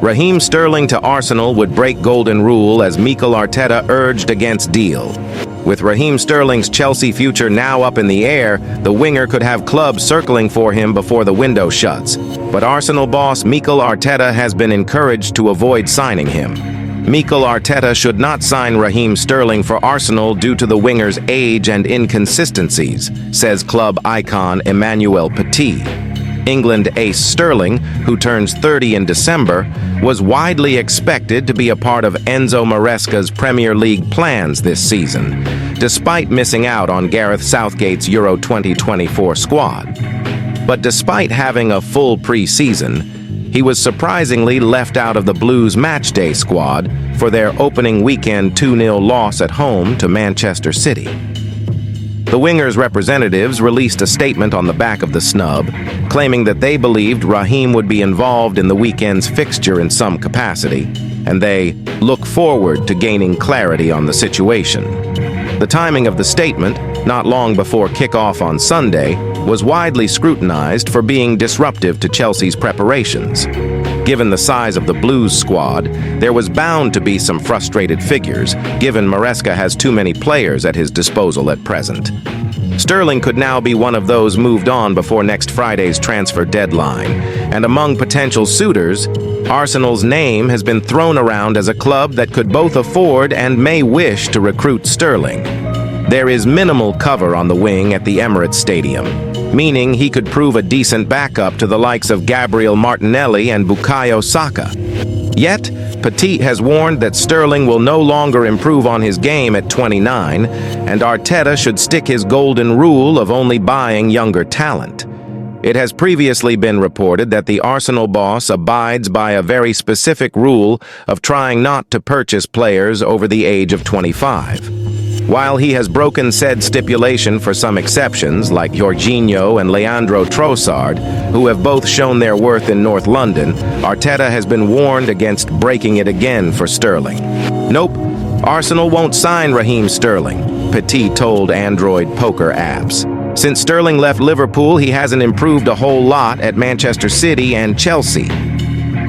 Raheem Sterling to Arsenal would break golden rule as Mikel Arteta urged against deal. With Raheem Sterling's Chelsea future now up in the air, the winger could have clubs circling for him before the window shuts. But Arsenal boss Mikel Arteta has been encouraged to avoid signing him. Mikel Arteta should not sign Raheem Sterling for Arsenal due to the winger's age and inconsistencies, says club icon Emmanuel Petit. England ace Sterling, who turns 30 in December, was widely expected to be a part of Enzo Maresca's Premier League plans this season, despite missing out on Gareth Southgate's Euro 2024 squad. But despite having a full pre-season, he was surprisingly left out of the Blues matchday squad for their opening weekend 2-0 loss at home to Manchester City. The winger's representatives released a statement on the back of the snub, claiming that they believed Raheem would be involved in the weekend's fixture in some capacity, and they look forward to gaining clarity on the situation. The timing of the statement, not long before kickoff on Sunday, was widely scrutinized for being disruptive to Chelsea's preparations. Given the size of the Blues squad, there was bound to be some frustrated figures, given Maresca has too many players at his disposal at present. Sterling could now be one of those moved on before next Friday's transfer deadline, and among potential suitors, Arsenal's name has been thrown around as a club that could both afford and may wish to recruit Sterling. There is minimal cover on the wing at the Emirates Stadium, meaning he could prove a decent backup to the likes of Gabriel Martinelli and Bukayo Saka. Yet, Petit has warned that Sterling will no longer improve on his game at 29, and Arteta should stick his golden rule of only buying younger talent. It has previously been reported that the Arsenal boss abides by a very specific rule of trying not to purchase players over the age of 25. While he has broken said stipulation for some exceptions, like Jorginho and Leandro Trossard, who have both shown their worth in North London, Arteta has been warned against breaking it again for Sterling. Nope, Arsenal won't sign Raheem Sterling, Petit told Android poker apps. Since Sterling left Liverpool, he hasn't improved a whole lot at Manchester City and Chelsea.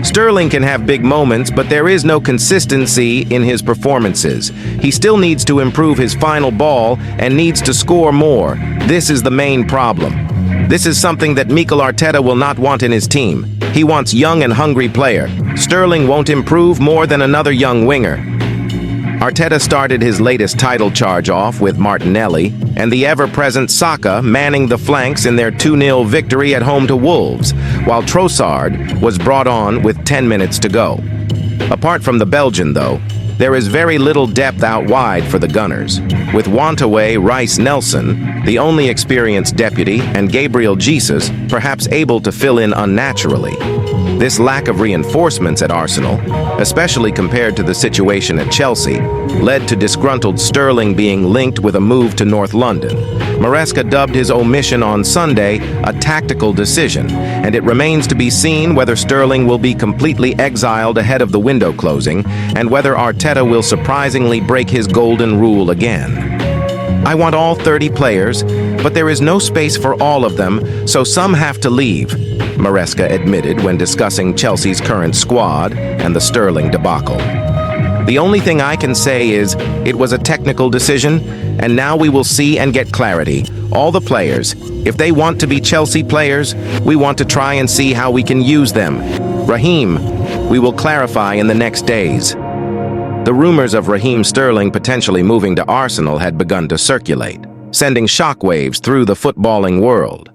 Sterling can have big moments, but there is no consistency in his performances. He still needs to improve his final ball and needs to score more. This is the main problem. This is something that Mikel Arteta will not want in his team. He wants young and hungry player. Sterling won't improve more than another young winger. Arteta started his latest title charge off with Martinelli and the ever-present Saka manning the flanks in their 2-0 victory at home to Wolves, while Trossard was brought on with 10 minutes to go. Apart from the Belgian, though, there is very little depth out wide for the Gunners, with Wantaway Rice-Nelson, the only experienced deputy, and Gabriel Jesus perhaps able to fill in unnaturally. This lack of reinforcements at Arsenal, especially compared to the situation at Chelsea, led to disgruntled Sterling being linked with a move to North London. Maresca dubbed his omission on Sunday a tactical decision, and it remains to be seen whether Sterling will be completely exiled ahead of the window closing, and whether Arteta will surprisingly break his golden rule again. I want all 30 players, but there is no space for all of them, so some have to leave, Maresca admitted when discussing Chelsea's current squad and the Sterling debacle. The only thing I can say is it was a technical decision, and now we will see and get clarity. All the players, if they want to be Chelsea players, we want to try and see how we can use them. Raheem, we will clarify in the next days. The rumors of Raheem Sterling potentially moving to Arsenal had begun to circulate, sending shockwaves through the footballing world.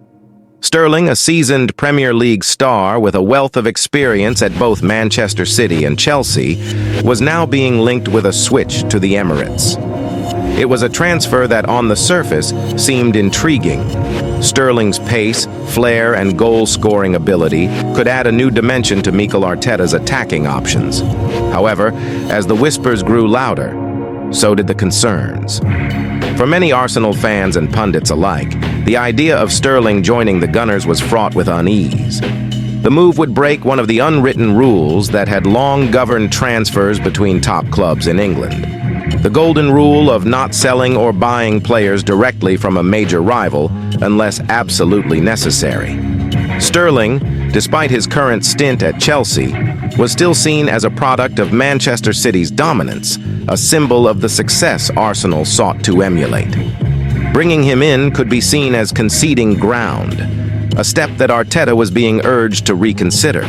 Sterling, a seasoned Premier League star with a wealth of experience at both Manchester City and Chelsea, was now being linked with a switch to the Emirates. It was a transfer that, on the surface, seemed intriguing. Sterling's pace, flair, and goal-scoring ability could add a new dimension to Mikel Arteta's attacking options. However, as the whispers grew louder, so did the concerns. For many Arsenal fans and pundits alike, the idea of Sterling joining the Gunners was fraught with unease. The move would break one of the unwritten rules that had long governed transfers between top clubs in England. The golden rule of not selling or buying players directly from a major rival unless absolutely necessary. Sterling, despite his current stint at Chelsea, was still seen as a product of Manchester City's dominance, a symbol of the success Arsenal sought to emulate. Bringing him in could be seen as conceding ground, a step that Arteta was being urged to reconsider.